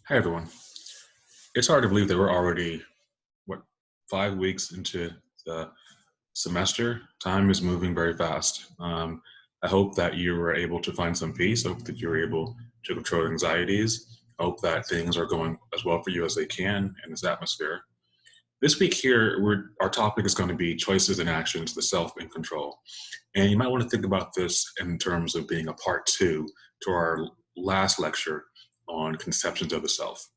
Hi, everyone. It's hard to believe that we're already, what, 5 weeks into the semester. Time is moving very fast. I hope that you were able to find some peace. I hope that you're able to control anxieties. I hope that things are going as well for you as they can in this atmosphere. This week here, our topic is going to be choices and actions, the self in control. And you might want to think about this in terms of being a part two to our last lecture on conceptions of the self.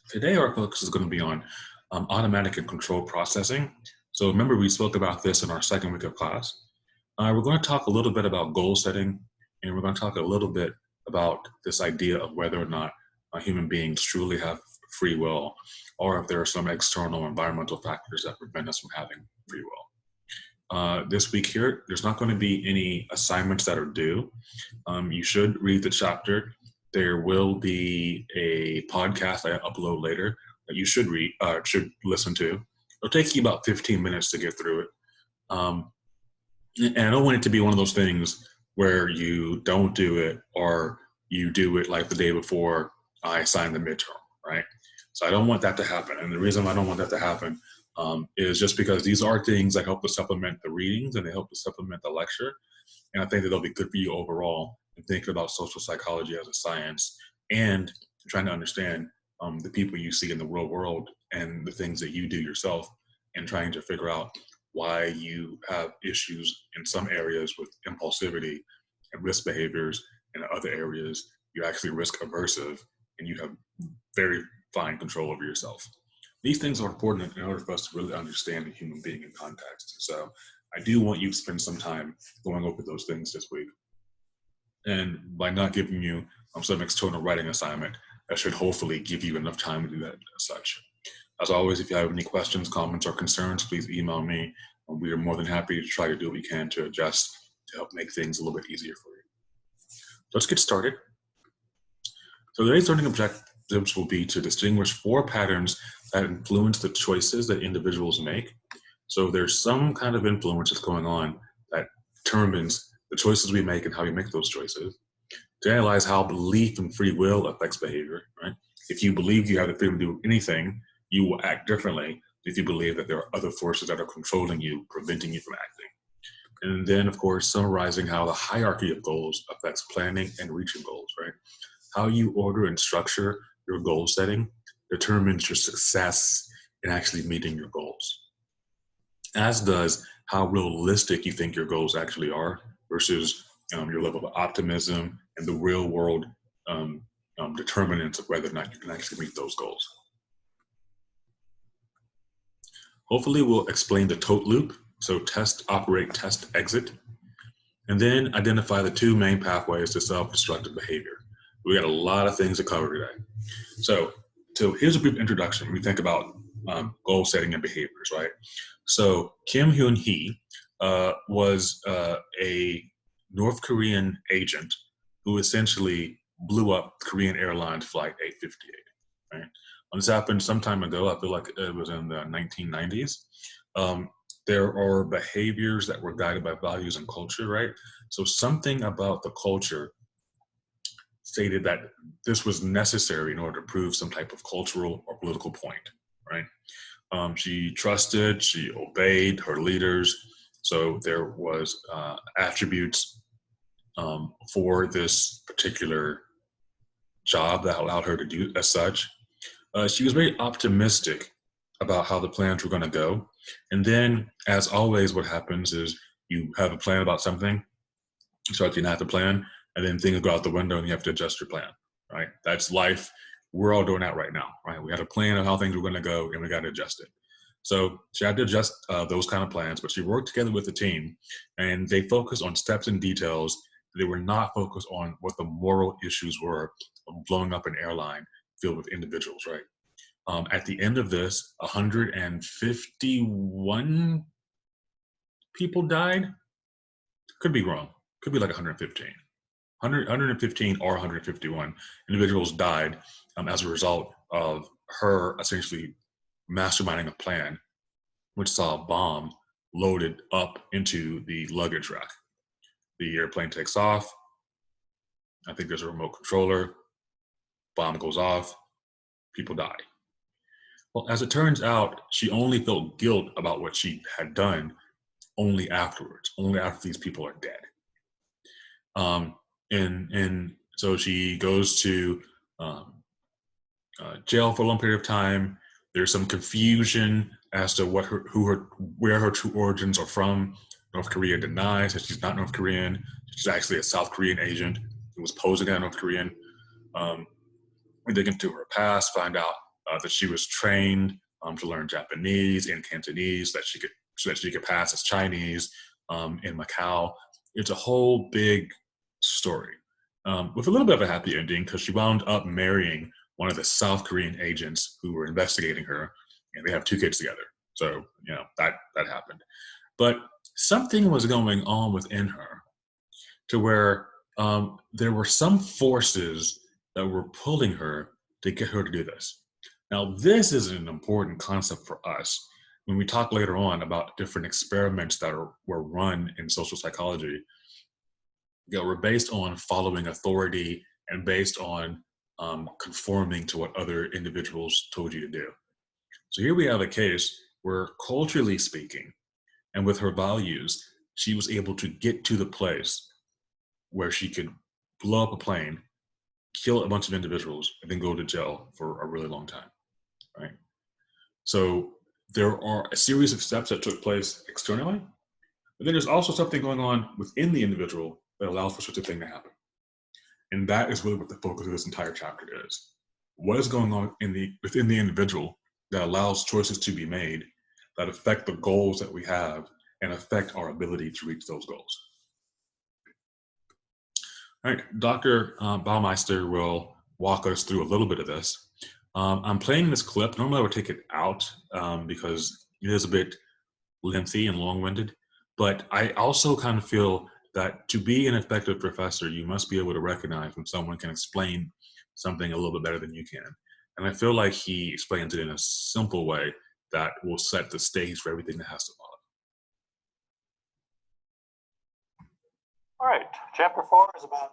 Today, our focus is going to be on automatic and controlled processing. So remember, we spoke about this in our second week of class. We're going to talk a little bit about goal setting, and we're going to talk a little bit about this idea of whether or not human beings truly have free will, or if there are some external environmental factors that prevent us from having free will. This week here, there's not going to be any assignments that are due. You should read the chapter. There will be a podcast I upload later that you should listen to. It'll take you about 15 minutes to get through it. And I don't want it to be one of those things where you don't do it or you do it like the day before I sign the midterm, right? So I don't want that to happen. And the reason I don't want that to happen is just because these are things that help to supplement the readings and they help to supplement the lecture. And I think that they'll be good for you overall in thinking about social psychology as a science and trying to understand the people you see in the real world and the things that you do yourself and trying to figure out why you have issues in some areas with impulsivity and risk behaviors, and in other areas you're actually risk aversive and you have very fine control over yourself. These things are important in order for us to really understand a human being in context. So I do want you to spend some time going over those things this week. And by not giving you some external writing assignment, that should hopefully give you enough time to do that as such. As always, if you have any questions, comments, or concerns, please email me. We are more than happy to try to do what we can to adjust to help make things a little bit easier for you. Let's get started. So today's learning objectives will be to distinguish 4 patterns that influence the choices that individuals make. So there's some kind of influence that's going on that determines the choices we make and how we make those choices. To analyze how belief in free will affects behavior, right? If you believe you have the freedom to do anything, you will act differently if you believe that there are other forces that are controlling you, preventing you from acting. And then, of course, summarizing how the hierarchy of goals affects planning and reaching goals, right? How you order and structure your goal setting determines your success in actually meeting your goals, as does how realistic you think your goals actually are versus your level of optimism and the real world determinants of whether or not you can actually meet those goals. Hopefully we'll explain the tote loop, so test, operate, test, exit, and then identify the 2 main pathways to self-destructive behavior. We got a lot of things to cover today. So here's a brief introduction. We think about goal setting and behaviors, right? So Kim Hyun-hee was a North Korean agent who essentially blew up Korean Airlines Flight 858, right? This happened some time ago. I feel like it was in the 1990s. There are behaviors that were guided by values and culture, right? So something about the culture stated that this was necessary in order to prove some type of cultural or political point, right? She trusted, she obeyed her leaders. So there was attributes for this particular job that allowed her to do as such. She was very optimistic about how the plans were going to go. And then, as always, what happens is you have a plan about something, you start to enact the plan, and then things go out the window and you have to adjust your plan, right? That's life. We're all doing that right now, right? We had a plan of how things were going to go and we got to adjust it. So she had to adjust those kind of plans, but she worked together with the team and they focused on steps and details. They were not focused on what the moral issues were of blowing up an airline filled with individuals, right? At the end of this, 151 people died. Could be wrong. Could be like 115. 115 or 151 individuals died as a result of her essentially masterminding a plan, which saw a bomb loaded up into the luggage rack. The airplane takes off. I think there's a remote controller. bomb goes off, people die. Well, as it turns out, she only felt guilt about what she had done only afterwards, only after these people are dead. And so she goes to um, jail for a long period of time. There's some confusion as to where her true origins are from. North Korea denies that she's not North Korean. She's actually a South Korean agent who was posing as North Korean. Um, we dig into her past, find out that she was trained to learn Japanese and Cantonese, so that she could pass as Chinese in Macau. It's a whole big story with a little bit of a happy ending because she wound up marrying one of the South Korean agents who were investigating her, and they have two kids together. So that happened, but something was going on within her to where there were some forces that were pulling her to get her to do this. Now, this is an important concept for us when we talk later on about different experiments that were run in social psychology that were based on following authority and based on conforming to what other individuals told you to do. So here we have a case where, culturally speaking, and with her values, she was able to get to the place where she could blow up a plane, kill a bunch of individuals, and then go to jail for a really long time, right? So there are a series of steps that took place externally, but then there's also something going on within the individual that allows for such a thing to happen. And that is really what the focus of this entire chapter is. What is going on within the individual that allows choices to be made that affect the goals that we have and affect our ability to reach those goals? All right, Dr. Baumeister will walk us through a little bit of this. I'm playing this clip. Normally I would take it out because it is a bit lengthy and long-winded, but I also kind of feel that to be an effective professor, you must be able to recognize when someone can explain something a little bit better than you can. And I feel like he explains it in a simple way that will set the stage for everything that has to follow. All right, chapter 4 is about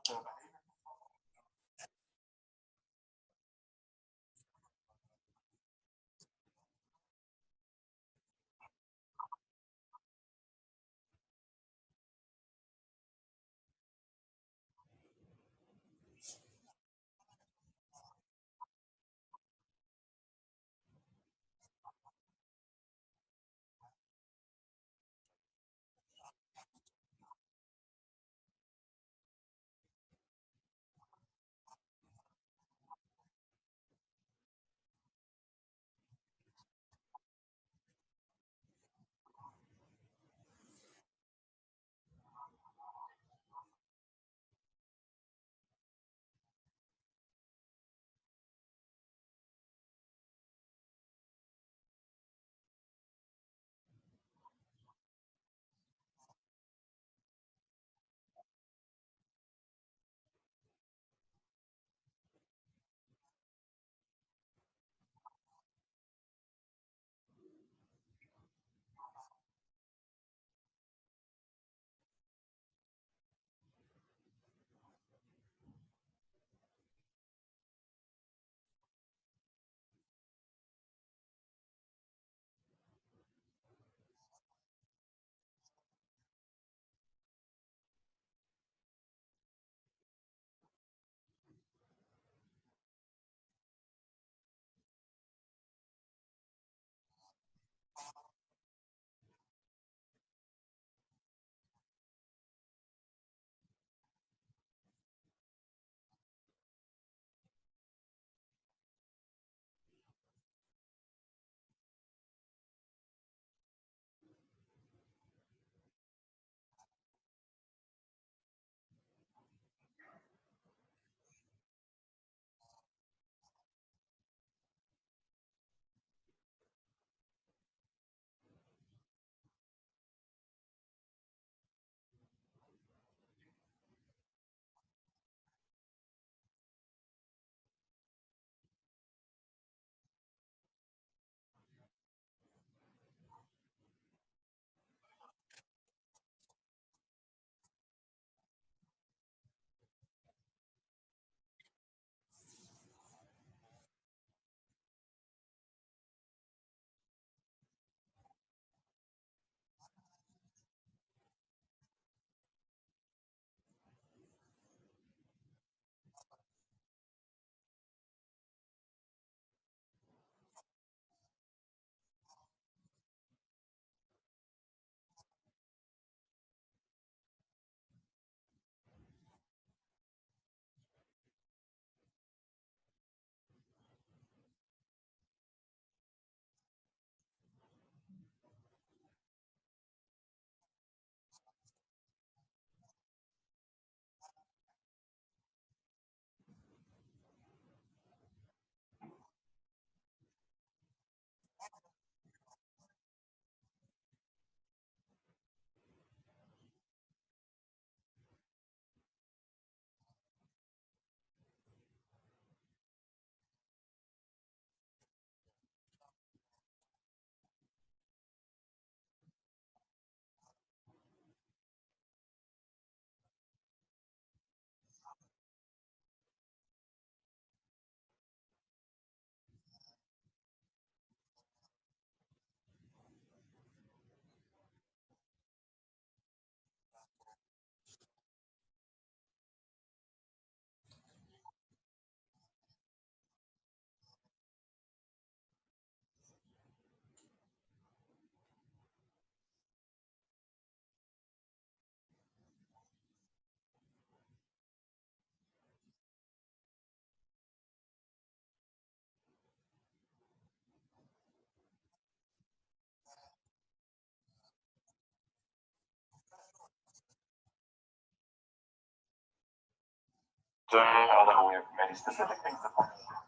although we have many specific things to focus on.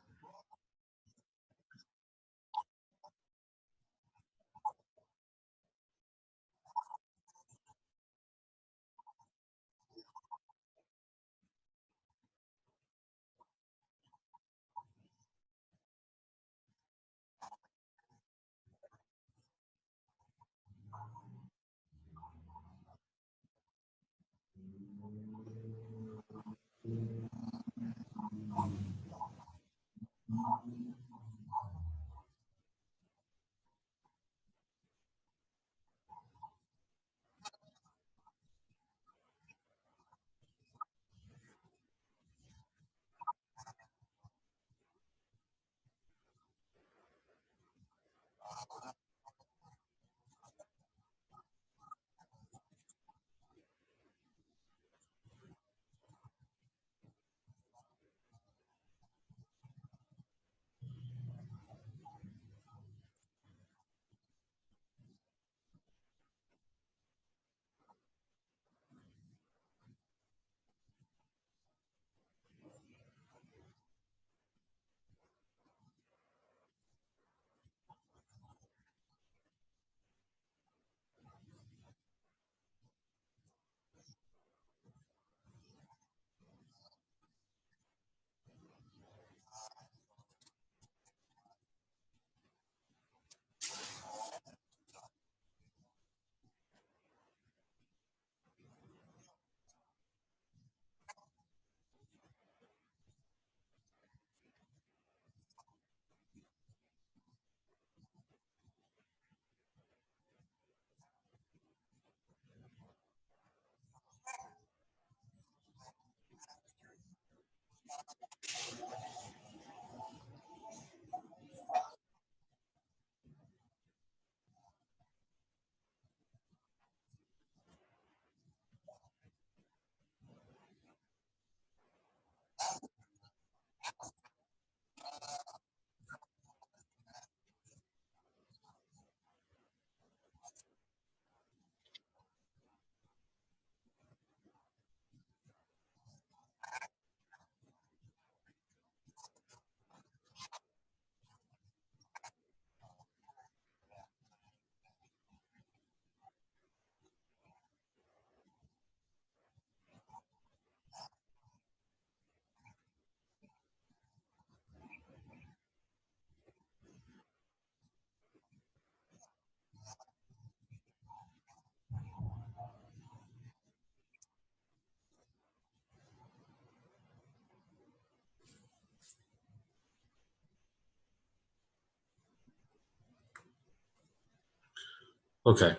Okay,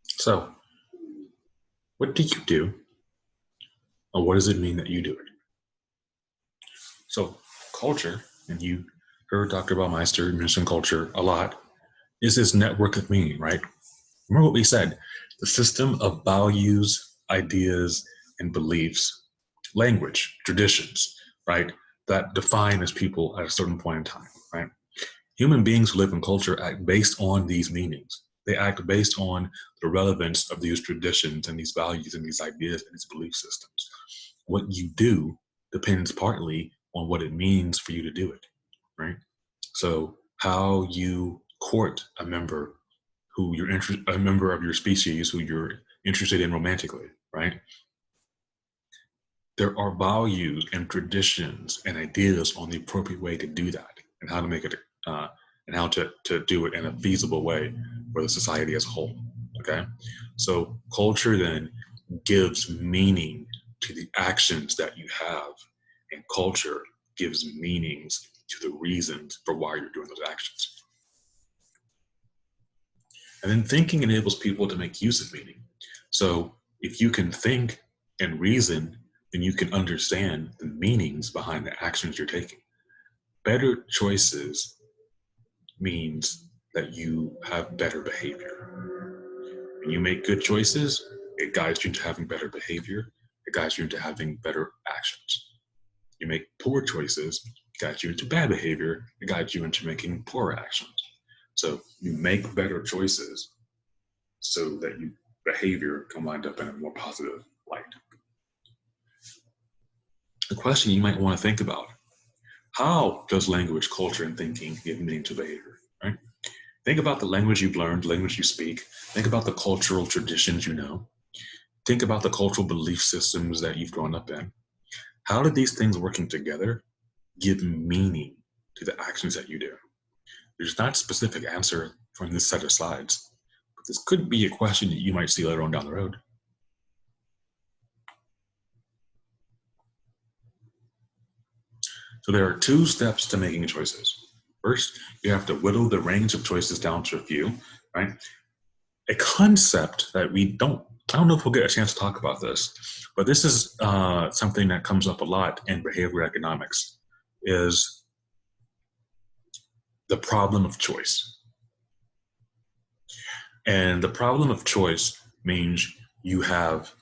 so what do you do, and what does it mean that you do it? So, culture, and you heard Dr. Baumeister mention culture a lot, is this network of meaning, right? Remember what we said, the system of values, ideas, and beliefs, language, traditions, right, that define as people at a certain point in time, right? Human beings who live in culture act based on these meanings. They act based on the relevance of these traditions and these values and these ideas and these belief systems. What you do depends partly on what it means for you to do it, right? So how you court a member a member of your species who you're interested in romantically, right? There are values and traditions and ideas on the appropriate way to do that and how to make it uh, and how to do it in a feasible way for the society as a whole. Okay. So culture then gives meaning to the actions that you have, and culture gives meanings to the reasons for why you're doing those actions. And then thinking enables people to make use of meaning. So if you can think and reason, then you can understand the meanings behind the actions you're taking. Better choices means that you have better behavior. When you make good choices, it guides you into having better behavior. It guides you into having better actions. You make poor choices, it guides you into bad behavior. It guides you into making poor actions. So you make better choices so that your behavior can wind up in a more positive light. a question you might want to think about: how does language, culture, and thinking give meaning to behavior? Right? Think about the language you've learned, the language you speak. Think about the cultural traditions you know. Think about the cultural belief systems that you've grown up in. How do these things working together give meaning to the actions that you do? There's not a specific answer from this set of slides, but this could be a question that you might see later on down the road. So there are two steps to making choices. First, you have to whittle the range of choices down to a few, right? A concept that I don't know if we'll get a chance to talk about this, but this is something that comes up a lot in behavioral economics, is the problem of choice. And the problem of choice means you have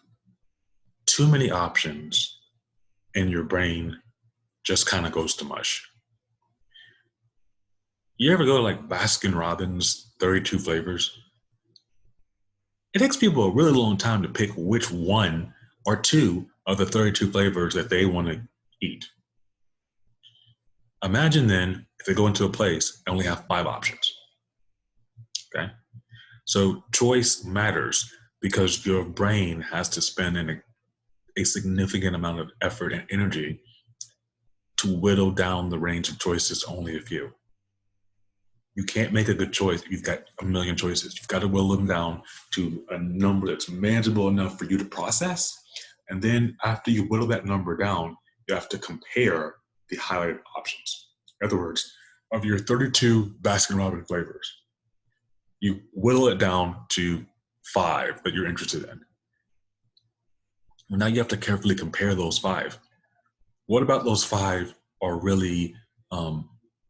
too many options and your brain just kind of goes to mush. You ever go to like Baskin Robbins 32 flavors? It takes people a really long time to pick which one or two of the 32 flavors that they want to eat. Imagine then if they go into a place and only have 5 options. Okay? So choice matters because your brain has to spend a significant amount of effort and energy to whittle down the range of choices to only a few. You can't make a good choice if you've got a million choices. You've got to whittle them down to a number that's manageable enough for you to process. And then after you whittle that number down, you have to compare the highlighted options. In other words, of your 32 Baskin Robbins flavors, you whittle it down to 5 that you're interested in. Well, now you have to carefully compare those 5. What about those 5 are really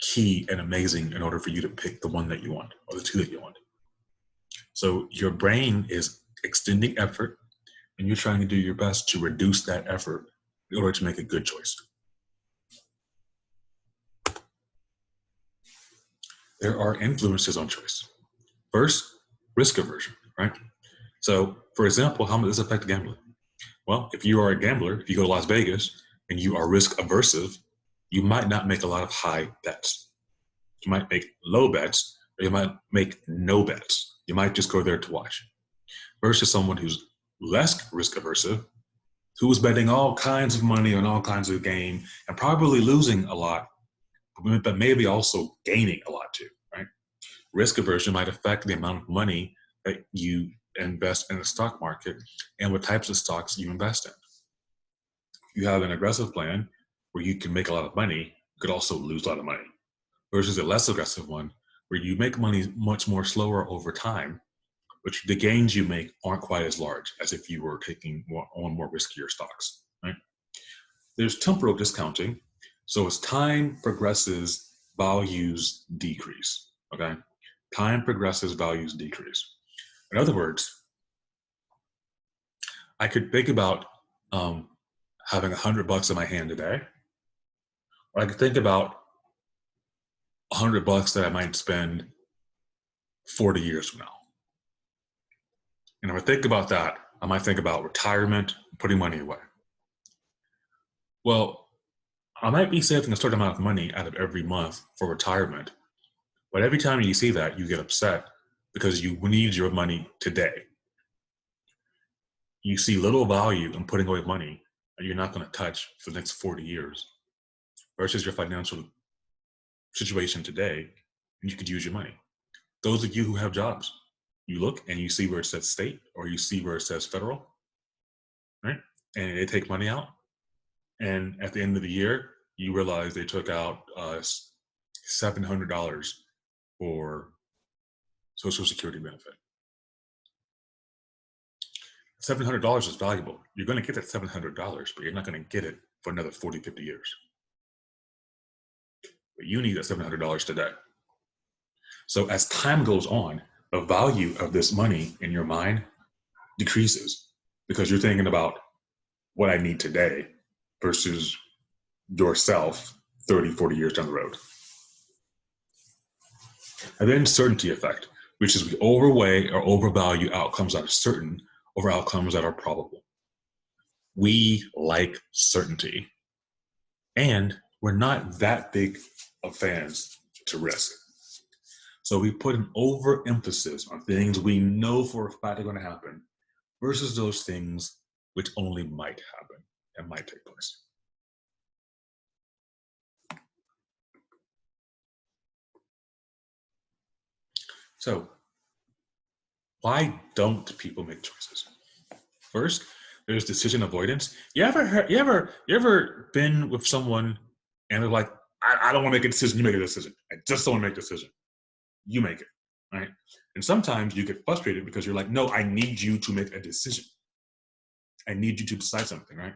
key and amazing in order for you to pick the one that you want or the 2 that you want? So your brain is extending effort and you're trying to do your best to reduce that effort in order to make a good choice. There are influences on choice. First, risk aversion, right? So for example, how does this affect gambling? Well, if you are a gambler, if you go to Las Vegas and you are risk aversive, you might not make a lot of high bets. You might make low bets, or you might make no bets. You might just go there to watch. Versus someone who's less risk aversive, who's betting all kinds of money on all kinds of game and probably losing a lot, but maybe also gaining a lot too, right? Risk aversion might affect the amount of money that you invest in the stock market and what types of stocks you invest in. If you have an aggressive plan where you can make a lot of money, you could also lose a lot of money. Versus a less aggressive one where you make money much more slower over time, but the gains you make aren't quite as large as if you were taking on more riskier stocks, right? There's temporal discounting. So as time progresses, values decrease, okay? Time progresses, values decrease. In other words, I could think about having $100 in my hand today, or I could think about $100 that I might spend 40 years from now. And if I think about that, I might think about retirement, putting money away. Well, I might be saving a certain amount of money out of every month for retirement, but every time you see that, you get upset because you need your money today. You see little value in putting away money that you're not going to touch for the next 40 years versus your financial situation today, and you could use your money. Those of you who have jobs, you look and you see where it says state or you see where it says federal, right? And they take money out. And at the end of the year, you realize they took out $700 for Social Security benefit. $700 is valuable. You're going to get that $700, but you're not going to get it for another 40, 50 years. But you need that $700 today. So as time goes on, the value of this money in your mind decreases because you're thinking about what I need today versus yourself 30, 40 years down the road. And then certainty effect, which is we overweigh or overvalue outcomes that are certain over outcomes that are probable. We like certainty. And we're not that big of fans to risk. So we put an overemphasis on things we know for a fact are going to happen versus those things which only might happen and might take place. So why don't people make choices? First, there's decision avoidance. You ever been with someone and they're like, I don't want to make a decision, you make a decision. I just don't want to make a decision. You make it, right? And sometimes you get frustrated because you're like, no, I need you to make a decision. I need you to decide something, right?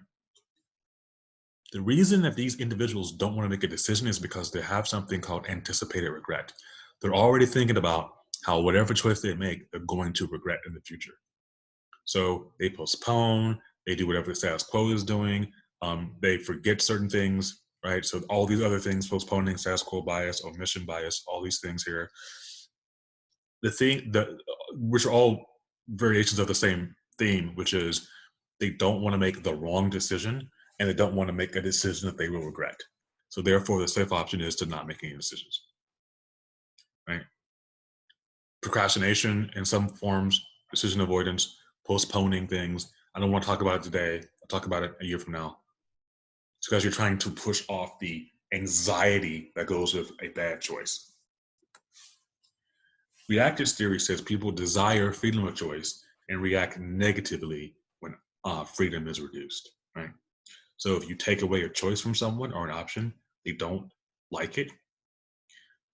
The reason that these individuals don't want to make a decision is because they have something called anticipated regret. They're already thinking about how whatever choice they make, they're going to regret in the future. So they postpone, they do whatever the status quo is doing, they forget certain things, right? So all these other things, postponing, status quo bias, omission bias, all these things here. Which are all variations of the same theme, which is they don't want to make the wrong decision and they don't want to make a decision that they will regret. So therefore, the safe option is to not make any decisions, right? Procrastination in some forms, decision avoidance, postponing things. I don't want to talk about it today. I'll talk about it a year from now. It's because you're trying to push off the anxiety that goes with a bad choice. Reactive theory says people desire freedom of choice and react negatively when freedom is reduced, right? So if you take away a choice from someone or an option, they don't like it.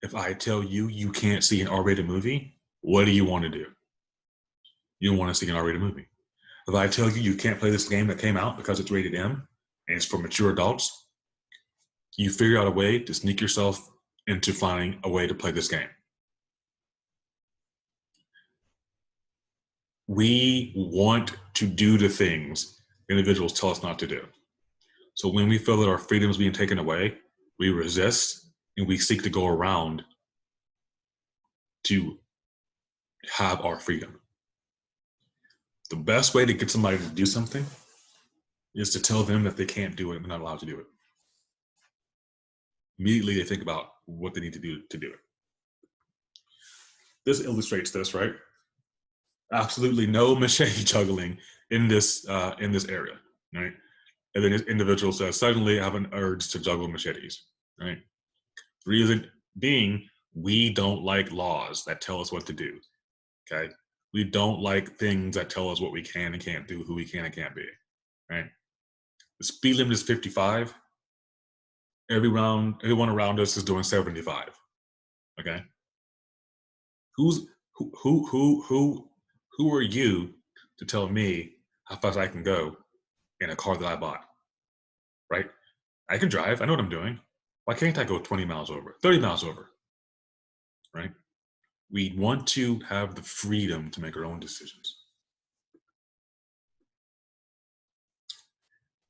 If I tell you you can't see an R-rated movie, what do you want to do? You don't want to see an R-rated movie. If I tell you you can't play this game that came out because it's rated M and it's for mature adults, you figure out a way to sneak yourself into finding a way to play this game. We want to do the things individuals tell us not to do. So when we feel that our freedom is being taken away, we resist and we seek to go around to have our freedom. The best way to get somebody to do something is to tell them that they can't do it and they're not allowed to do it. Immediately they think about what they need to do it. This illustrates this, right? Absolutely no machete juggling in this area, right? And then this individual says, suddenly I have an urge to juggle machetes, right? Reason being, we don't like laws that tell us what to do, okay? We don't like things that tell us what we can and can't do, who we can and can't be, right? The speed limit is 55. Everyone around us is doing 75, okay? Who are you to tell me how fast I can go in a car that I bought, right? I can drive. I know what I'm doing. Why can't I go 20 miles over, 30 miles over, right? We want to have the freedom to make our own decisions.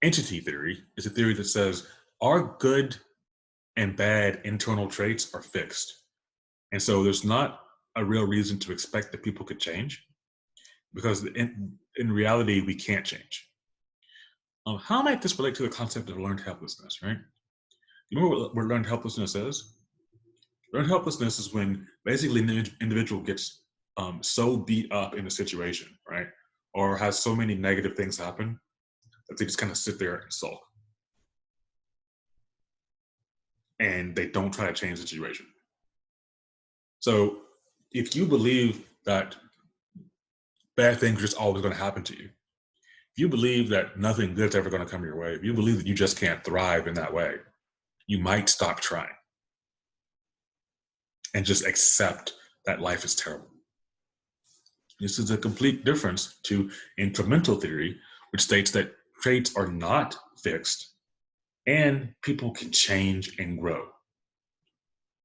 Entity theory is a theory that says our good and bad internal traits are fixed. And so there's not a real reason to expect that people could change because in reality, we can't change. How might this relate to the concept of learned helplessness, right? You remember what learned helplessness is? Learned helplessness is when basically an individual gets so beat up in a situation, right? Or has so many negative things happen that they just kind of sit there and sulk. And they don't try to change the situation. So if you believe that bad things are just always going to happen to you, if you believe that nothing good's ever going to come your way, if you believe that you just can't thrive in that way, you might stop trying and just accept that life is terrible. This is a complete difference to incremental theory, which states that traits are not fixed and people can change and grow.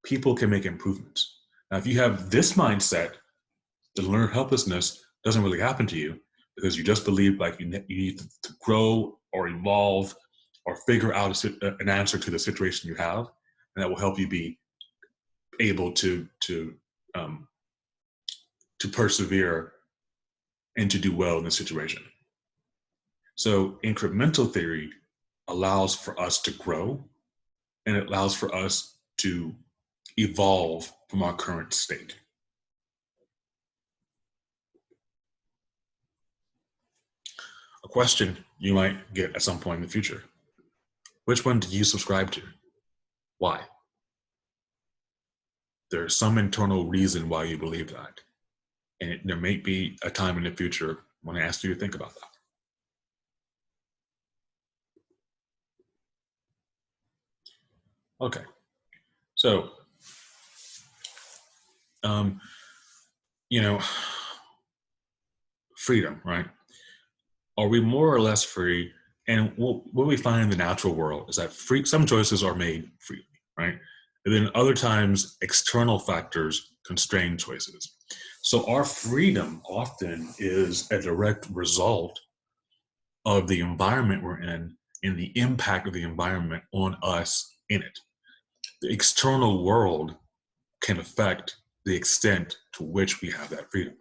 People can make improvements. Now, if you have this mindset, the learned helplessness doesn't really happen to you because you just believe like you need to grow or evolve or figure out an answer to the situation you have, and that will help you be able to persevere and to do well in the situation. So incremental theory allows for us to grow and it allows for us to evolve from our current state. A question you might get at some point in the future: which one do you subscribe to? Why? There's some internal reason why you believe that. And there may be a time in the future when I ask you to think about that. Okay. So, you know, freedom, right? Are we more or less free? And what we find in the natural world is that some choices are made freely, right? And then other times, external factors constrain choices. So our freedom often is a direct result of the environment we're in and the impact of the environment on us in it. The external world can affect the extent to which we have that freedom.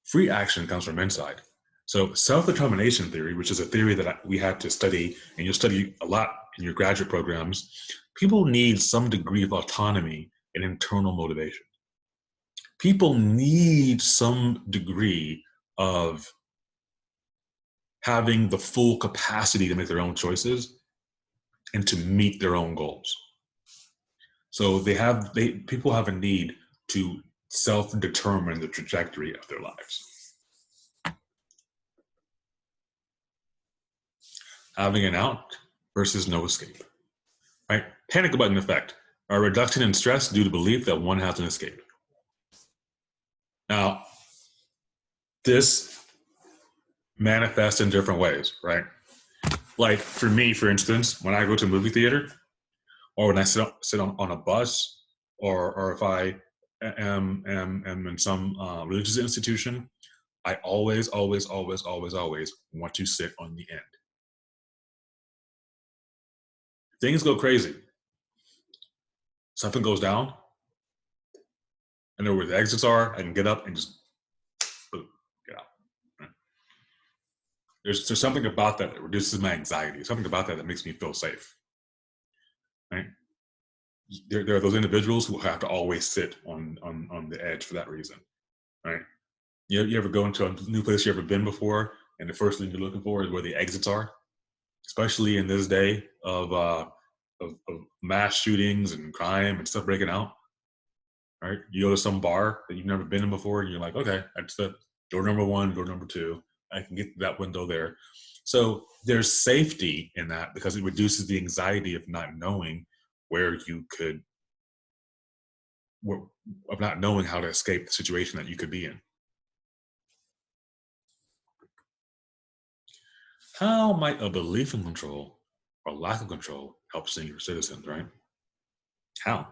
Free action comes from inside. So self-determination theory, which is a theory that we had to study, and you'll study a lot in your graduate programs, people need some degree of autonomy and internal motivation. People need some degree of having the full capacity to make their own choices and to meet their own goals. So people have a need to self-determine the trajectory of their lives. Having an out versus no escape, right? Panic button effect, a reduction in stress due to belief that one has an escape. Now, this manifests in different ways, right? Like for me, for instance, when I go to a movie theater, or when I sit on a bus, or if I am in some religious institution, I always want to sit on the end. Things go crazy. Something goes down. I know where the exits are. I can get up and just boom, get out. Right? There's something about that reduces my anxiety. Something about that makes me feel safe. Right? There are those individuals who have to always sit on the edge for that reason. Right? You ever go into a new place you've ever been before, and the first thing you're looking for is where the exits are, especially in this day of mass shootings and crime and stuff breaking out. Right? You go to some bar that you've never been in before, and you're like, okay, that's the door number 1, door number 2. I can get to that window there. So there's safety in that because it reduces the anxiety of not knowing where you could, of not knowing how to escape the situation that you could be in. How might a belief in control or lack of control help senior citizens, right? How?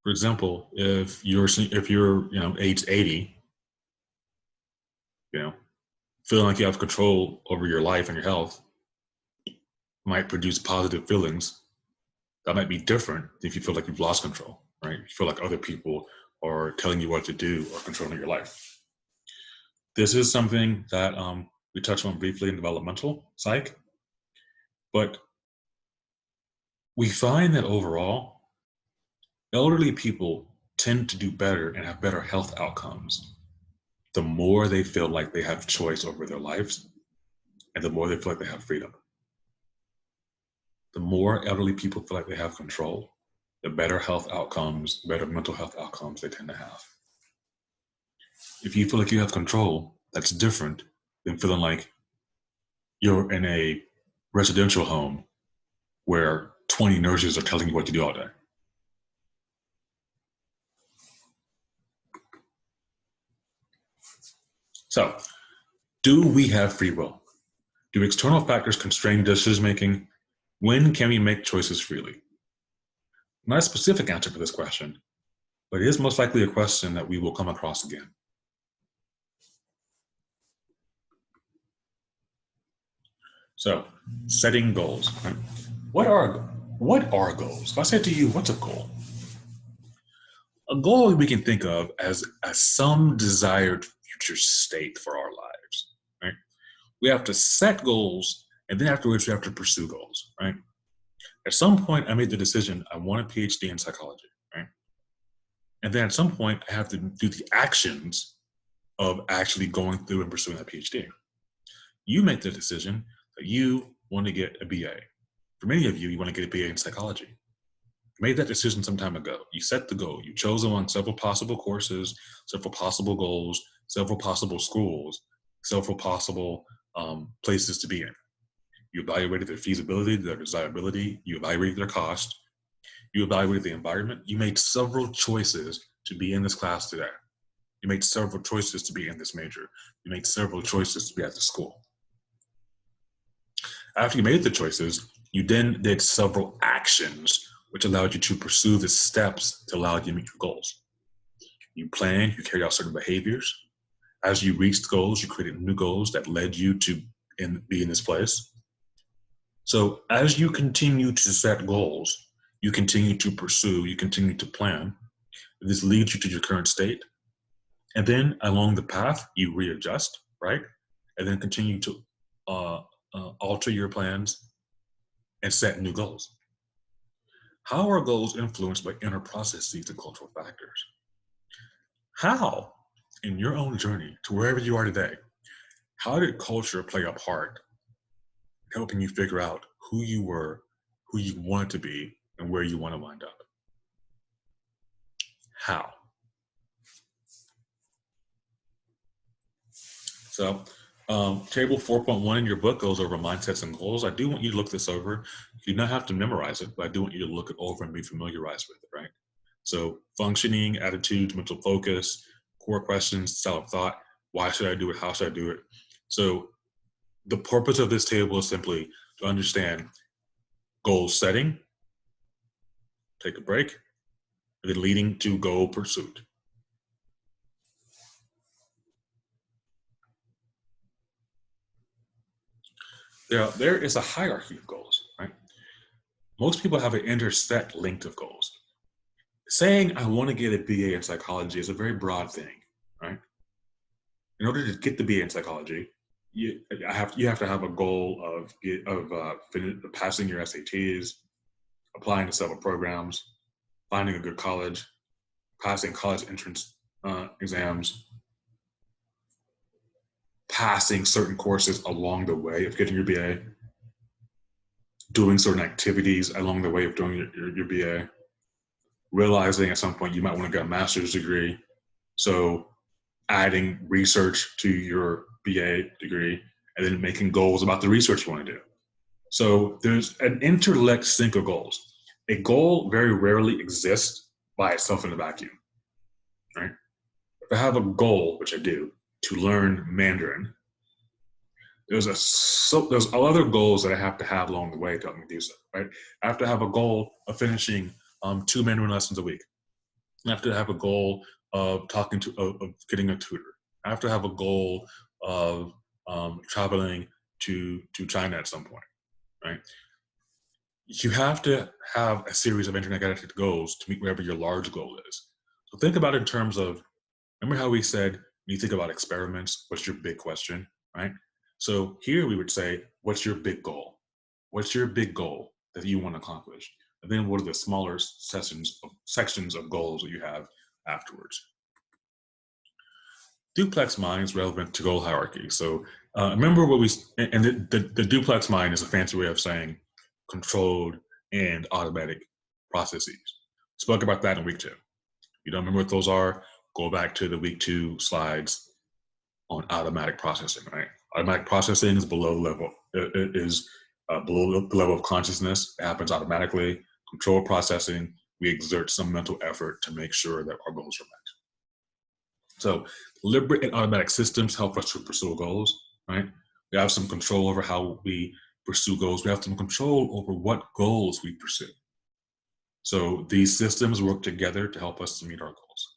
For example, if you're age 80, feeling like you have control over your life and your health might produce positive feelings that might be different if you feel like you've lost control, right? You feel like other people are telling you what to do or controlling your life. This is something that we touched on briefly in developmental psych, but we find that overall, elderly people tend to do better and have better health outcomes the more they feel like they have choice over their lives and the more they feel like they have freedom. The more elderly people feel like they have control, the better health outcomes, better mental health outcomes they tend to have. If you feel like you have control, that's different than feeling like you're in a residential home where 20 nurses are telling you what to do all day. So, do we have free will? Do external factors constrain decision making? When can we make choices freely? Not a specific answer for this question, but it is most likely a question that we will come across again. So, setting goals. Right? What are goals? If I said to you, what's a goal? A goal we can think of as some desired future state for our lives. Right? We have to set goals, and then afterwards we have to pursue goals. Right? At some point, I made the decision I want a PhD in psychology, right? And then at some point, I have to do the actions of actually going through and pursuing that PhD. You make the decision that you want to get a BA. For many of you, you want to get a BA in psychology. You made that decision some time ago. You set the goal. You chose among several possible courses, several possible goals, several possible schools, several possible places to be in. You evaluated their feasibility, their desirability. You evaluated their cost. You evaluated the environment. You made several choices to be in this class today. You made several choices to be in this major. You made several choices to be at the school. After you made the choices, you then did several actions which allowed you to pursue the steps to allow you to meet your goals. You planned, you carried out certain behaviors. As you reached goals, you created new goals that led you to be in this place. So as you continue to set goals, you continue to pursue, you continue to plan. This leads you to your current state. And then along the path, you readjust, right? And then continue to alter your plans and set new goals. How are goals influenced by inner processes and cultural factors? How, in your own journey to wherever you are today, how did culture play a part in helping you figure out who you were, who you wanted to be, and where you want to wind up? How? So, table 4.1 in your book goes over mindsets and goals. I do want you to look this over. You do not have to memorize it, but I do want you to look it over and be familiarized with it, right? So, functioning, attitudes, mental focus, core questions, style of thought. Why should I do it? How should I do it? So, the purpose of this table is simply to understand goal setting, take a break, and then leading to goal pursuit. There is a hierarchy of goals, right? Most people have an intersect length of goals. Saying I want to get a BA in psychology is a very broad thing, right? In order to get the BA in psychology, you have to have a goal of passing your SATs, applying to several programs, finding a good college, passing college entrance exams, passing certain courses along the way of getting your BA, doing certain activities along the way of doing your BA, realizing at some point you might want to get a master's degree. So adding research to your BA degree and then making goals about the research you want to do. So there's an interlinked sync of goals. A goal very rarely exists by itself in a vacuum, right? If I have a goal, which I do, to learn Mandarin, there's other goals that I have to have along the way to help me do so, right? I have to have a goal of finishing 2 Mandarin lessons a week. I have to have a goal of getting a tutor. I have to have a goal of traveling to China at some point, right? You have to have a series of interconnected goals to meet whatever your large goal is. So think about it in terms of, remember how we said, when you think about experiments, what's your big question, right? So here we would say, what's your big goal? What's your big goal that you want to accomplish? And then what are the smaller sections of goals that you have afterwards? Duplex mind is relevant to goal hierarchy. So remember what the duplex mind is a fancy way of saying controlled and automatic processes. Spoke about that in week 2. If you don't remember what those are, go back to the week 2 slides on automatic processing, right? Automatic processing is below level. It is below the level of consciousness. It happens automatically. Controlled processing, we exert some mental effort to make sure that our goals are met. So deliberate and automatic systems help us to pursue goals, right? We have some control over how we pursue goals. We have some control over what goals we pursue. So these systems work together to help us to meet our goals.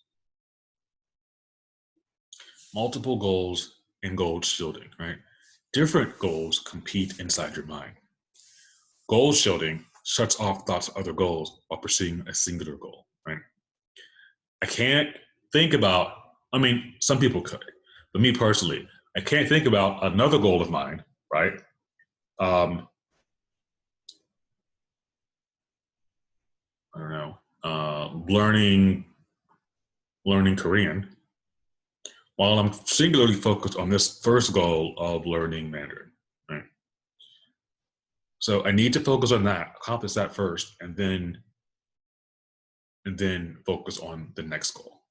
Multiple goals and goal shielding, right? Different goals compete inside your mind. Goal shielding shuts off thoughts of other goals while pursuing a singular goal, right? I can't think about, some people could, but me personally, I can't think about another goal of mine, right? I don't know, learning Korean, while I'm singularly focused on this first goal of learning Mandarin. Right? So I need to focus on that, accomplish that first, and then focus on the next goal.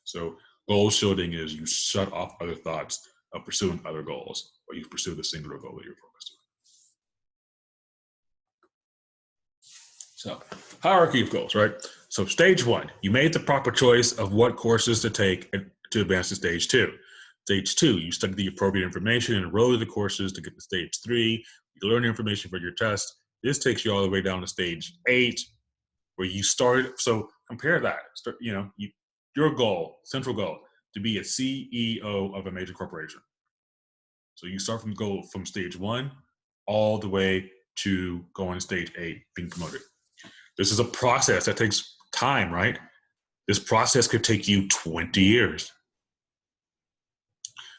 So goal shielding is you shut off other thoughts of pursuing other goals, or you pursue the singular goal that you're focused on. So hierarchy of goals, right? So stage one, you made the proper choice of what courses to take to advance to stage two. Stage two, you studied the appropriate information and enrolled in the courses to get to stage three. You learn information for your test. This takes you all the way down to stage 8, where you started. So compare that. Your goal, central goal, to be a CEO of a major corporation. So you start from stage 1 all the way to going to stage 8, being promoted. This is a process that takes time, right? This process could take you 20 years.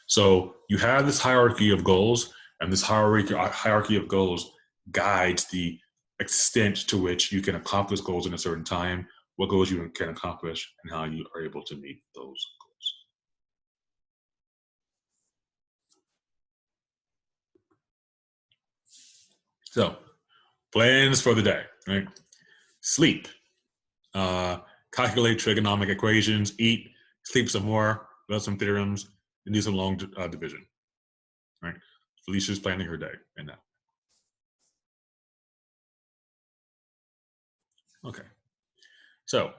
So you have this hierarchy of goals, and this hierarchy of goals guides the extent to which you can accomplish goals in a certain time, what goals you can accomplish, and how you are able to meet those goals. So, plans for the day, right? Sleep, calculate trigonomic equations, eat, sleep some more, learn some theorems, and do some long division, right? Felicia's planning her day and now. Okay. So,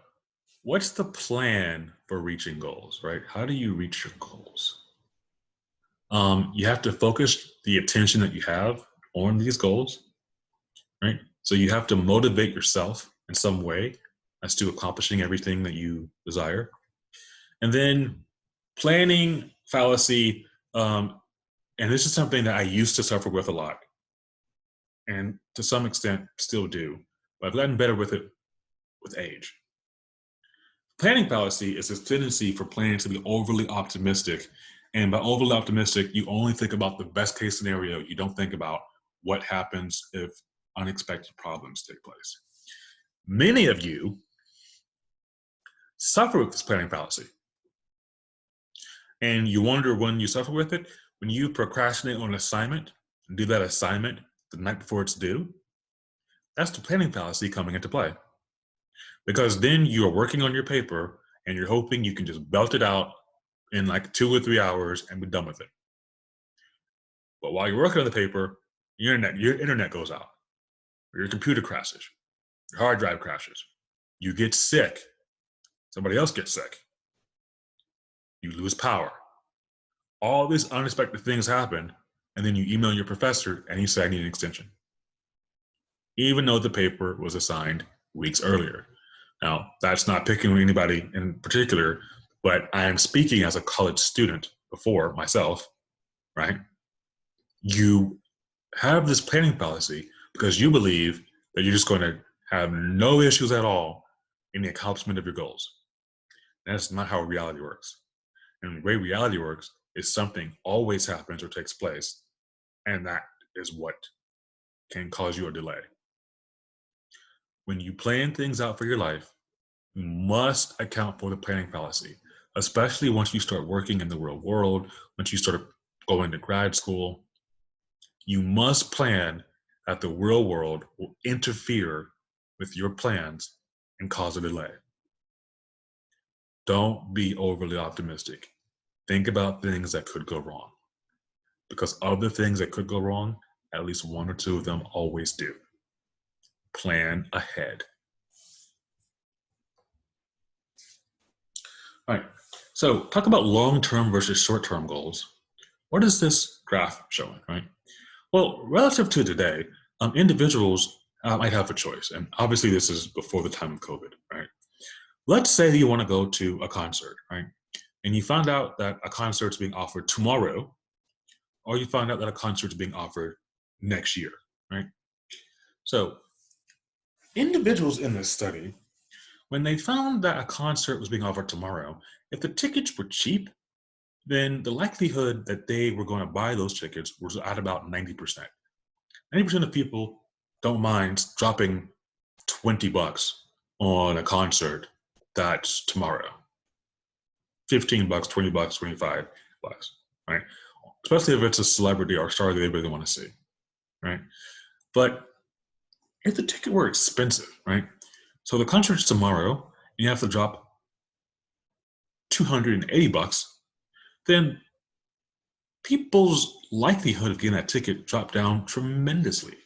what's the plan for reaching goals, right? How do you reach your goals? You have to focus the attention that you have on these goals, right? So you have to motivate yourself in some way as to accomplishing everything that you desire. And then planning fallacy, and this is something that I used to suffer with a lot, and to some extent still do, but I've gotten better with it with age. Planning fallacy is this tendency for planning to be overly optimistic. And by overly optimistic, you only think about the best case scenario. You don't think about what happens if unexpected problems take place. Many of you suffer with this planning fallacy. And you wonder when you suffer with it, when you procrastinate on an assignment, and do that assignment the night before it's due, that's the planning fallacy coming into play. Because then you are working on your paper and you're hoping you can just belt it out in like 2 or 3 hours and be done with it. But while you're working on the paper, your internet goes out, or your computer crashes, your hard drive crashes, you get sick, somebody else gets sick, you lose power. All these unexpected things happen, and then you email your professor and he said, I need an extension, even though the paper was assigned weeks earlier. Now, that's not picking on anybody in particular, but I am speaking as a college student before myself, right? You have this planning fallacy because you believe that you're just going to have no issues at all in the accomplishment of your goals. That's not how reality works. And the way reality works is something always happens or takes place, and that is what can cause you a delay. When you plan things out for your life, you must account for the planning fallacy, especially once you start working in the real world, once you start going to grad school. You must plan that the real world will interfere with your plans and cause a delay. Don't be overly optimistic. Think about things that could go wrong, because of the things that could go wrong, at least 1 or 2 of them always do. Plan ahead. All right, so talk about long-term versus short-term goals. What is this graph showing, right? Well, relative to today, individuals might have a choice, and obviously this is before the time of COVID, right? Let's say you want to go to a concert, right? And you find out that a concert's being offered tomorrow, or you find out that a concert's being offered next year, right? So individuals in this study, when they found that a concert was being offered tomorrow, if the tickets were cheap, then the likelihood that they were going to buy those tickets was at about 90%. 90% of people don't mind dropping $20 on a concert that's tomorrow. $15, $20, $25, right? Especially if it's a celebrity or star that they really want to see, right? But if the ticket were expensive, right? So the concert's tomorrow, and you have to drop $280, then people's likelihood of getting that ticket dropped down tremendously.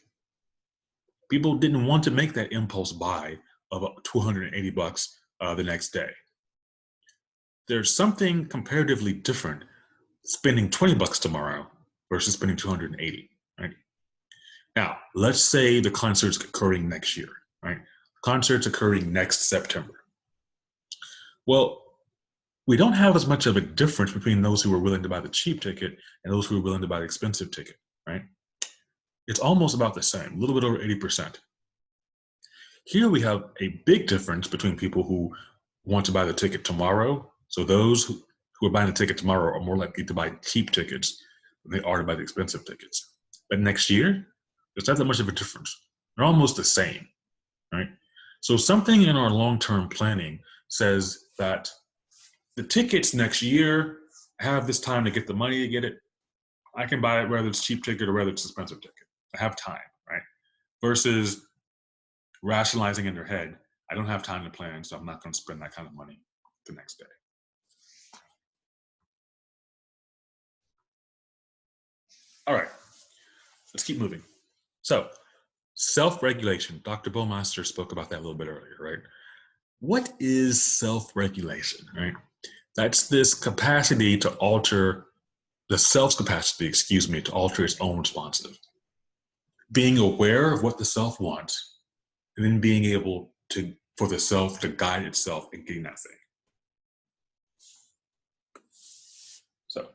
People didn't want to make that impulse buy of $280 the next day. There's something comparatively different spending $20 tomorrow versus spending 280, right? Now, let's say the concert's occurring next year, right? Concert's occurring next September. Well, we don't have as much of a difference between those who are willing to buy the cheap ticket and those who are willing to buy the expensive ticket, right? It's almost about the same, a little bit over 80%. Here we have a big difference between people who want to buy the ticket tomorrow. So those who are buying the ticket tomorrow are more likely to buy cheap tickets than they are to buy the expensive tickets. But next year, there's not that much of a difference. They're almost the same, right? So something in our long-term planning says that the tickets next year, I have this time to get the money to get it. I can buy it whether it's cheap ticket or whether it's expensive ticket. I have time, right? Versus rationalizing in their head, I don't have time to plan, so I'm not going to spend that kind of money the next day. All right, let's keep moving. So, self-regulation. Dr. Bowmaster spoke about that a little bit earlier, right? What is self-regulation, right? That's this capacity to alter, the self's capacity, excuse me, to alter its own responses. Being aware of what the self wants, and then being able to, for the self to guide itself in getting that thing. So,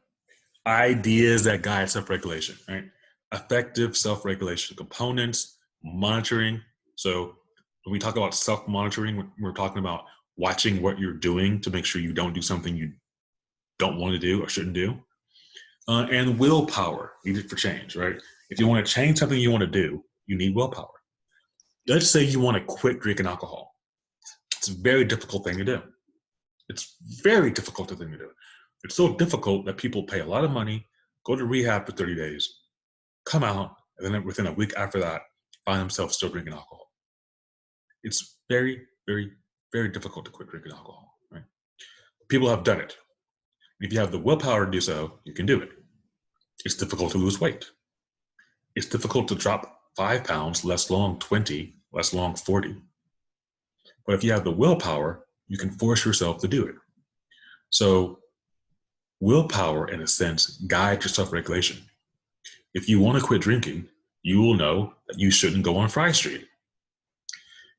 ideas that guide self-regulation, right? Effective self-regulation components, monitoring. So when we talk about self-monitoring, we're talking about watching what you're doing to make sure you don't do something you don't want to do or shouldn't do. And willpower needed for change, right? If you want to change something you want to do, you need willpower. Let's say you want to quit drinking alcohol. It's a very difficult thing to do. It's very difficult thing to do. It's so difficult that people pay a lot of money, go to rehab for 30 days, come out, and then within a week after that, find themselves still drinking alcohol. It's very, very, very difficult to quit drinking alcohol, right? People have done it. If you have the willpower to do so, you can do it. It's difficult to lose weight. It's difficult to drop 5 pounds, less long 20, less long 40. But if you have the willpower, you can force yourself to do it. So willpower, in a sense, guides your self-regulation. If you want to quit drinking, you will know that you shouldn't go on Fry Street.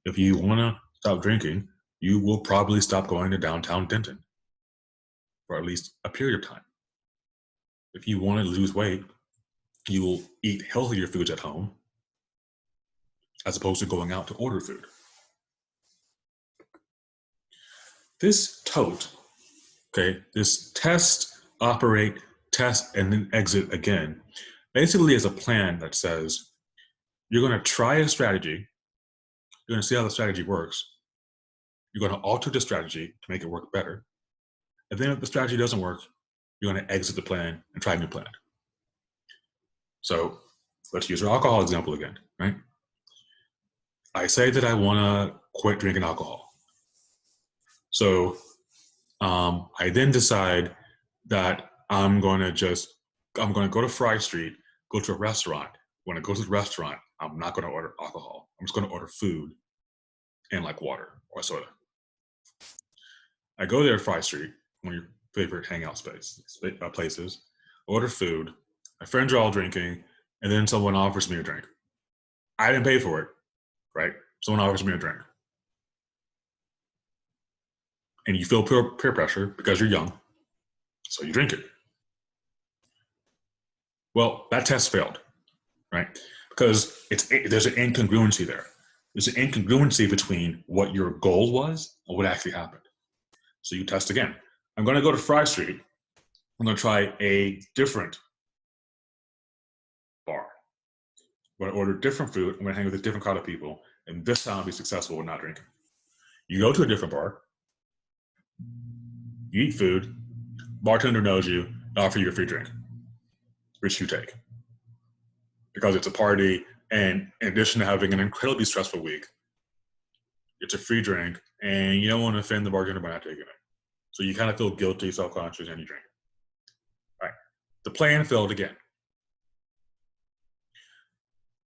If you want to stop drinking, you will probably stop going to downtown Denton for at least a period of time. If you want to lose weight, you will eat healthier foods at home as opposed to going out to order food. This tote, okay, this test, operate, test, and then exit again, basically is a plan that says you're going to try a strategy, you're going to see how the strategy works, you're going to alter the strategy to make it work better, and then if the strategy doesn't work, you're going to exit the plan and try a new plan. So let's use our alcohol example again, right? I say that I want to quit drinking alcohol. So I then decide that I'm going to go to Fry Street, go to a restaurant. When I go to the restaurant, I'm not going to order alcohol. I'm just going to order food and like water or soda. I go there to Fry Street, one of your favorite hangout places, order food. My friends are all drinking, and then someone offers me a drink. I didn't pay for it, right? Someone offers me a drink. And you feel peer pressure because you're young, so you drink it. Well, that test failed, right? Because there's an incongruency there. There's an incongruency between what your goal was and what actually happened. So you test again. I'm going to go to Fry Street. I'm going to try a different bar. I'm going to order different food. I'm going to hang with a different crowd of people. And this time I'll be successful with not drinking. You go to a different bar, you eat food, bartender knows you, they offer you a free drink, which you take. Because it's a party, and in addition to having an incredibly stressful week, it's a free drink, and you don't want to offend the bartender by not taking it. So you kind of feel guilty, self-conscious, and you drink it. Right. The plan failed again.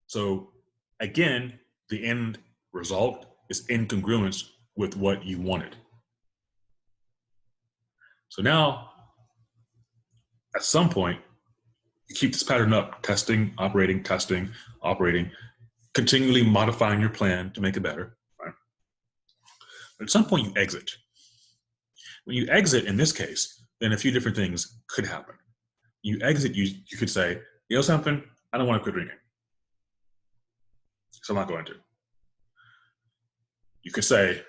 So again, the end result is incongruence with what you wanted. So now, at some point, you keep this pattern up, testing, operating, continually modifying your plan to make it better. Right? But at some point, you exit. When you exit, in this case, then a few different things could happen. You exit, you could say, you know something, I don't want to quit drinking. So I'm not going to. You could say,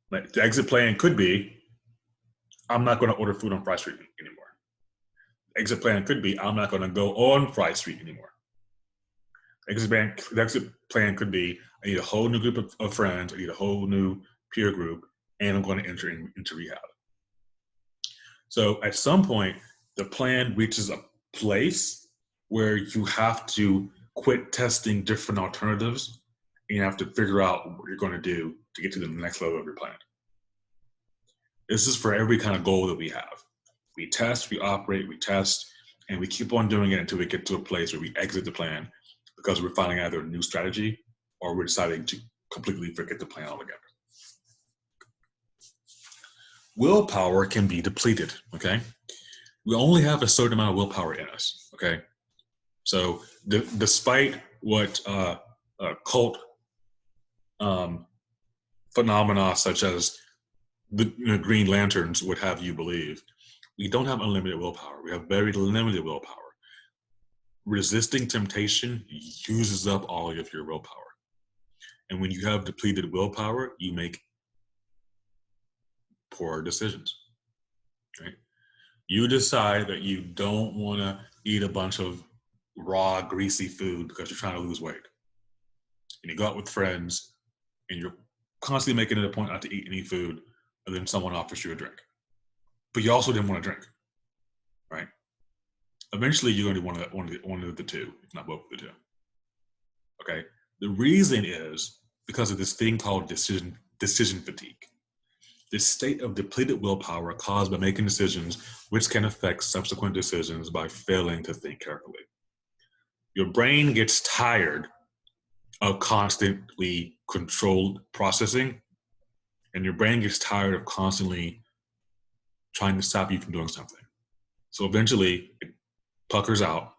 like, the exit plan could be, I'm not going to order food on Fry Street anymore. The exit plan could be, I'm not going to go on Fry Street anymore. The exit plan could be, I need a whole new group of friends, I need a whole new peer group, and I'm going to enter into rehab. So at some point, the plan reaches a place where you have to quit testing different alternatives, and you have to figure out what you're going to do to get to the next level of your plan. This is for every kind of goal that we have. We test, we operate, we test, and we keep on doing it until we get to a place where we exit the plan because we're finding either a new strategy or we're deciding to completely forget the plan altogether. Willpower can be depleted, okay? We only have a certain amount of willpower in us, okay? So despite what cult phenomena such as the Green Lanterns would have you believe, we don't have unlimited willpower. We have very limited willpower. Resisting temptation uses up all of your willpower. And when you have depleted willpower, you make poor decisions, right? You decide that you don't want to eat a bunch of raw, greasy food because you're trying to lose weight. And you go out with friends and you're constantly making it a point not to eat any food, and then someone offers you a drink. But you also didn't want to drink, right? Eventually, you're going to want one of the two, if not both of the two. Okay? The reason is because of this thing called decision fatigue. This state of depleted willpower caused by making decisions which can affect subsequent decisions by failing to think carefully. Your brain gets tired of constantly controlled processing, and your brain gets tired of constantly trying to stop you from doing something. So eventually it puckers out,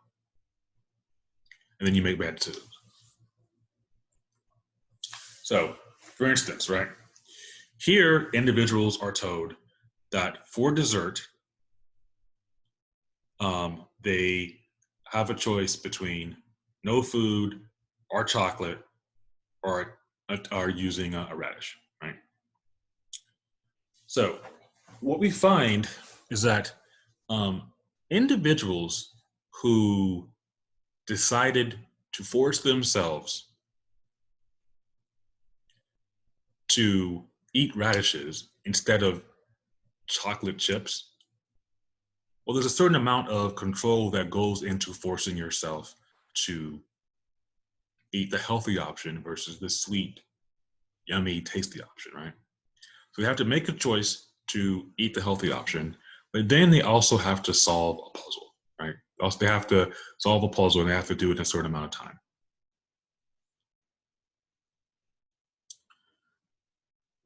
and then you make bad decisions. So, for instance, right, here individuals are told that for dessert, they have a choice between no food or chocolate or using a radish, right? So what we find is that individuals who decided to force themselves to eat radishes instead of chocolate chips, well, there's a certain amount of control that goes into forcing yourself to eat the healthy option versus the sweet, yummy, tasty option, right? So they have to make a choice to eat the healthy option, but then they also have to solve a puzzle, right? Also, they have to solve a puzzle and they have to do it in a certain amount of time.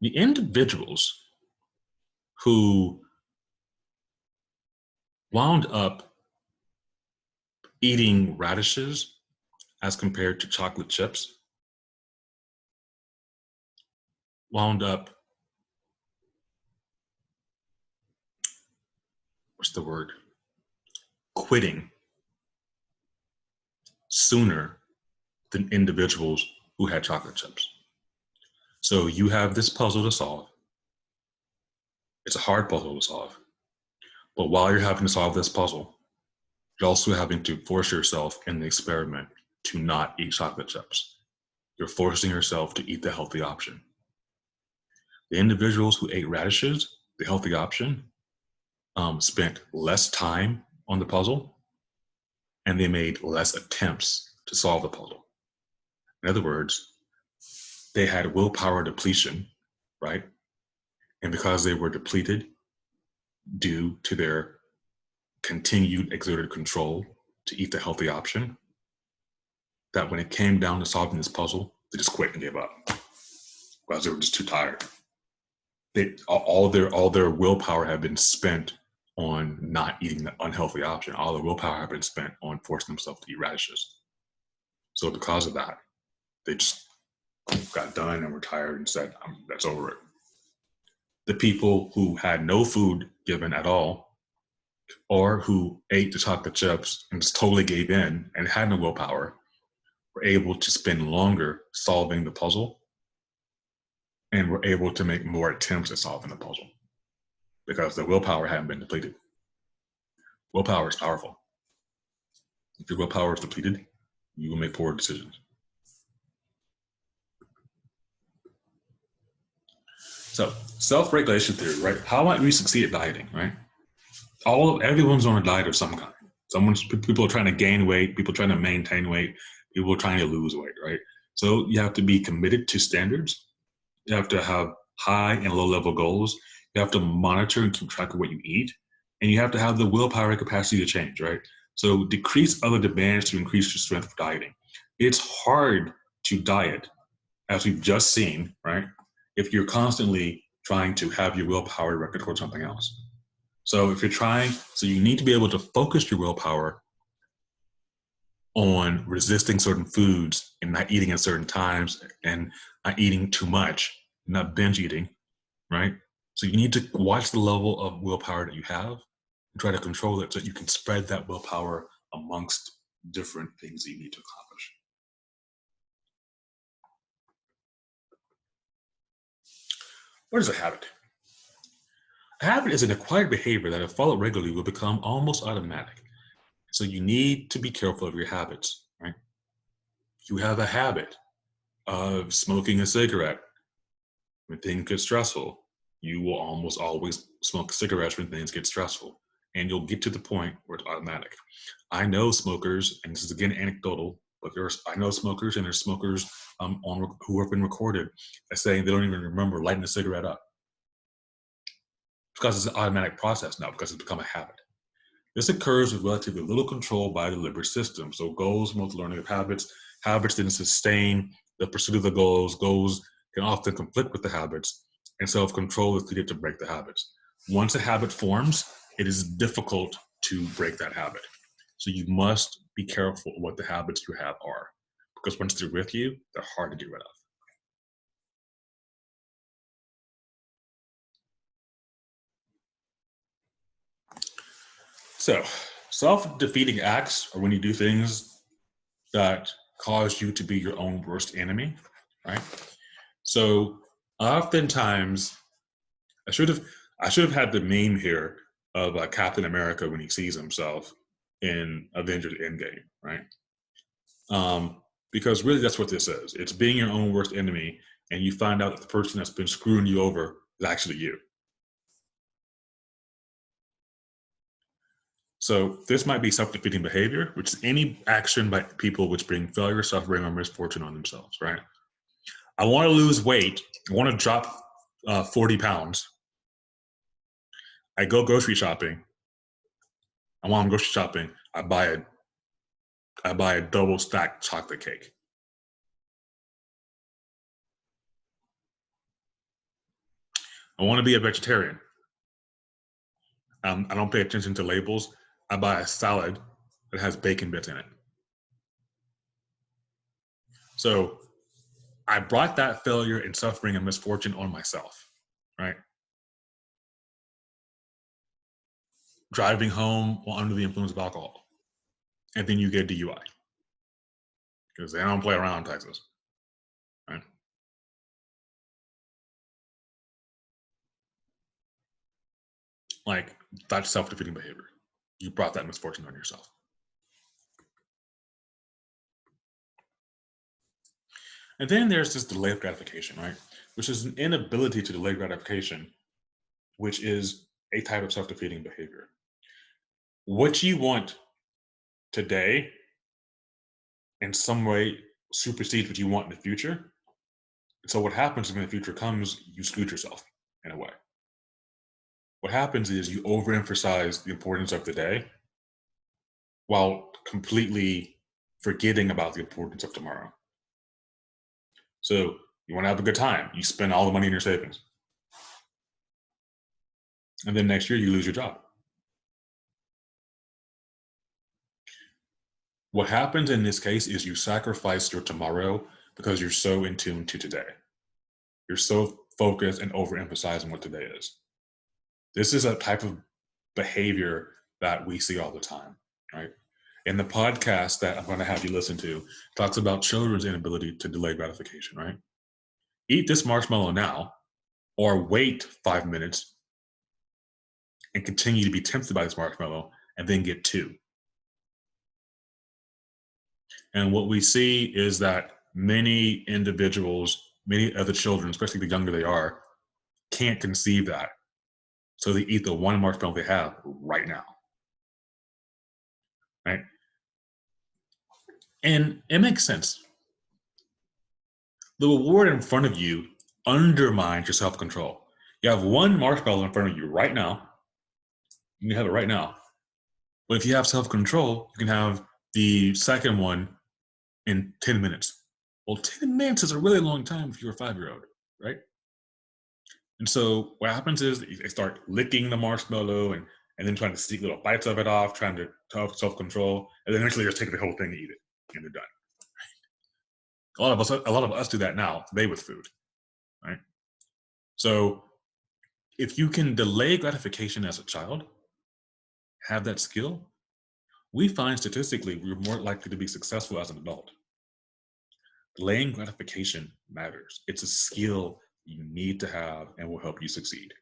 The individuals who wound up eating radishes as compared to chocolate chips wound up, what's the word? Quitting sooner than individuals who had chocolate chips. So you have this puzzle to solve. It's a hard puzzle to solve. But while you're having to solve this puzzle, you're also having to force yourself in the experiment to not eat chocolate chips. You're forcing yourself to eat the healthy option. The individuals who ate radishes, the healthy option, spent less time on the puzzle, and they made less attempts to solve the puzzle. In other words, they had willpower depletion, right? And because they were depleted due to their continued exerted control to eat the healthy option, that when it came down to solving this puzzle, they just quit and gave up because they were just too tired. All their willpower had been spent on not eating the unhealthy option. All their willpower had been spent on forcing themselves to eat radishes. So because of that, they just got done and were tired and said, "That's over it." The people who had no food given at all, or who ate the chocolate chips and just totally gave in and had no willpower, were able to spend longer solving the puzzle and were able to make more attempts at solving the puzzle because the willpower hadn't been depleted. Willpower is powerful. If your willpower is depleted, you will make poor decisions. So, self-regulation theory, right? How might we succeed at dieting, right? Everyone's on a diet of some kind. People are trying to gain weight, people trying to maintain weight, people are trying to lose weight, right? So you have to be committed to standards. You have to have high and low level goals. You have to monitor and keep track of what you eat, and you have to have the willpower and capacity to change, right? So decrease other demands to increase your strength for dieting. It's hard to diet, as we've just seen, right? If you're constantly trying to have your willpower directed towards something else. So if you're trying, so you need to be able to focus your willpower on resisting certain foods and not eating at certain times and not eating too much, not binge eating, right? So you need to watch the level of willpower that you have and try to control it so that you can spread that willpower amongst different things that you need to accomplish. What is a habit? A habit is an acquired behavior that, if followed regularly, will become almost automatic. So you need to be careful of your habits, right? You have a habit of smoking a cigarette when things get stressful. You will almost always smoke cigarettes when things get stressful, and you'll get to the point where it's automatic. I know smokers, and this is again anecdotal, but I know smokers, and there's smokers who have been recorded as saying they don't even remember lighting a cigarette up because it's an automatic process now because it's become a habit. This occurs with relatively little control by the deliberate system. So goals promote the learning of habits. Habits then sustain the pursuit of the goals. Goals can often conflict with the habits, and self-control is needed to break the habits. Once a habit forms, it is difficult to break that habit. So you must be careful what the habits you have are, because once they're with you, they're hard to get rid of. So, self-defeating acts are when you do things that cause you to be your own worst enemy, right? So, oftentimes, I should have had the meme here of Captain America when he sees himself in Avengers Endgame, right? Because really, that's what this is. It's being your own worst enemy, and you find out that the person that's been screwing you over is actually you. So this might be self-defeating behavior, which is any action by people which bring failure, suffering, or misfortune on themselves, right? I want to lose weight. I want to drop 40 pounds. I go grocery shopping. And while I'm grocery shopping, I buy a double stacked chocolate cake. I want to be a vegetarian. I don't pay attention to labels. I buy a salad that has bacon bits in it. So I brought that failure and suffering and misfortune on myself, right? Driving home while under the influence of alcohol, and then you get a DUI because they don't play around in Texas, right? Like, that's self-defeating behavior. You brought that misfortune on yourself. And then there's this delayed gratification, right? Which is an inability to delay gratification, which is a type of self-defeating behavior. What you want today in some way supersedes what you want in the future. So what happens when the future comes, you screwed yourself in a way. What happens is you overemphasize the importance of the day while completely forgetting about the importance of tomorrow. So you want to have a good time, you spend all the money in your savings. And then next year you lose your job. What happens in this case is you sacrifice your tomorrow because you're so in tune to today. You're so focused and overemphasizing what today is. This is a type of behavior that we see all the time, right? In the podcast that I'm going to have you listen to, talks about children's inability to delay gratification, right? Eat this marshmallow now, or wait 5 minutes and continue to be tempted by this marshmallow and then get two. And what we see is that many individuals, many other children, especially the younger they are, can't conceive that. So they eat the one marshmallow they have right now. Right? And it makes sense. The reward in front of you undermines your self-control. You have one marshmallow in front of you right now. You can have it right now. But if you have self-control, you can have the second one in 10 minutes. Well, 10 minutes is a really long time if you're a 5-year-old, right? And so what happens is they start licking the marshmallow and then trying to sneak little bites of it off, trying to have self-control, and then eventually just take the whole thing and eat it, and they're done. A lot of us do that now today with food, right? So if you can delay gratification as a child, have that skill, we find statistically we're more likely to be successful as an adult. Delaying gratification matters. It's a skill you need to have and will help you succeed.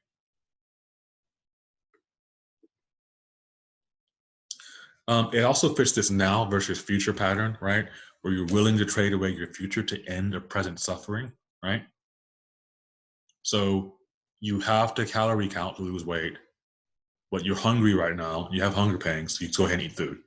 It also fits this now versus future pattern, right? Where you're willing to trade away your future to end a present suffering, right? So you have to calorie count to lose weight, but you're hungry right now. You have hunger pangs, so you go ahead and eat food.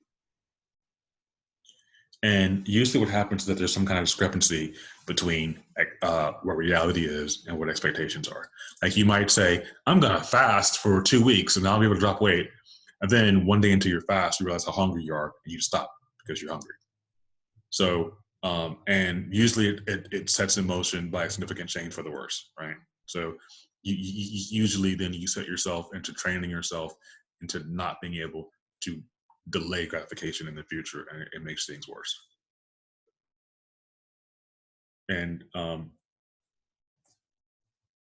And usually what happens is that there's some kind of discrepancy between what reality is and what expectations are. Like you might say, I'm going to fast for 2 weeks and I'll be able to drop weight. And then one day into your fast, you realize how hungry you are and you stop because you're hungry. So, and usually it sets in motion by a significant change for the worse, right? So you usually then you set yourself into training yourself into not being able to delay gratification in the future, and it makes things worse. And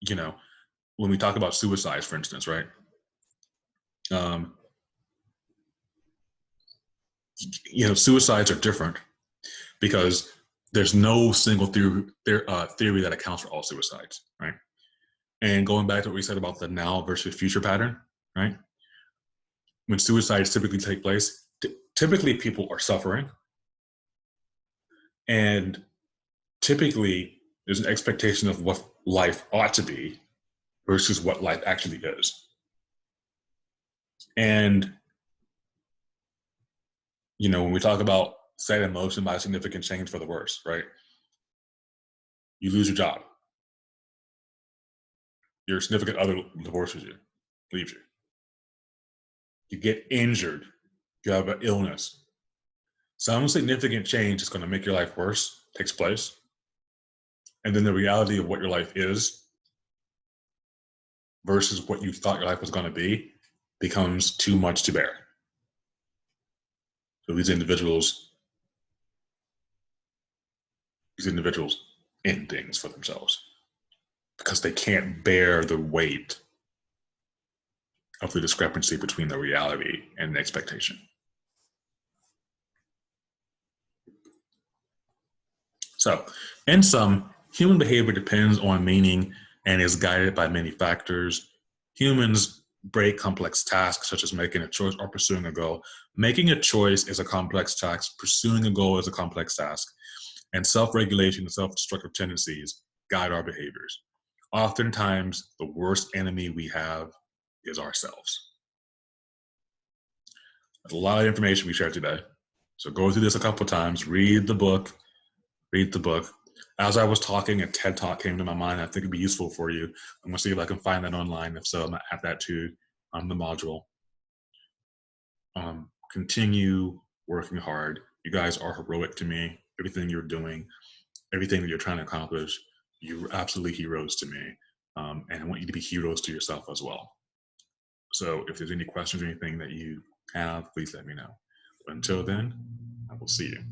you know, when we talk about suicides, for instance, right? Suicides are different because there's no single theory that accounts for all suicides, right? And going back to what we said about the now versus future pattern, right? When suicides typically take place, typically people are suffering, and typically there's an expectation of what life ought to be versus what life actually is. And when we talk about set in motion by a significant change for the worse, right? You lose your job. Your significant other divorces you, leaves you. You get injured. You have an illness. Some significant change is going to make your life worse takes place. And then the reality of what your life is versus what you thought your life was going to be becomes too much to bear. So these individuals end things for themselves because they can't bear the weight of the discrepancy between the reality and the expectation. So, in sum, human behavior depends on meaning and is guided by many factors. Humans break complex tasks such as making a choice or pursuing a goal. Making a choice is a complex task. Pursuing a goal is a complex task. And self-regulation and self-destructive tendencies guide our behaviors. Oftentimes, the worst enemy we have is ourselves. That's a lot of information we shared today. So go through this a couple of times, read the book. As I was talking, a TED Talk came to my mind. I think it'd be useful for you. I'm going to see if I can find that online. If so, I'm going to add that to the module. Continue working hard. You guys are heroic to me. Everything you're doing, everything that you're trying to accomplish, you're absolutely heroes to me. And I want you to be heroes to yourself as well. So if there's any questions or anything that you have, please let me know. But until then, I will see you.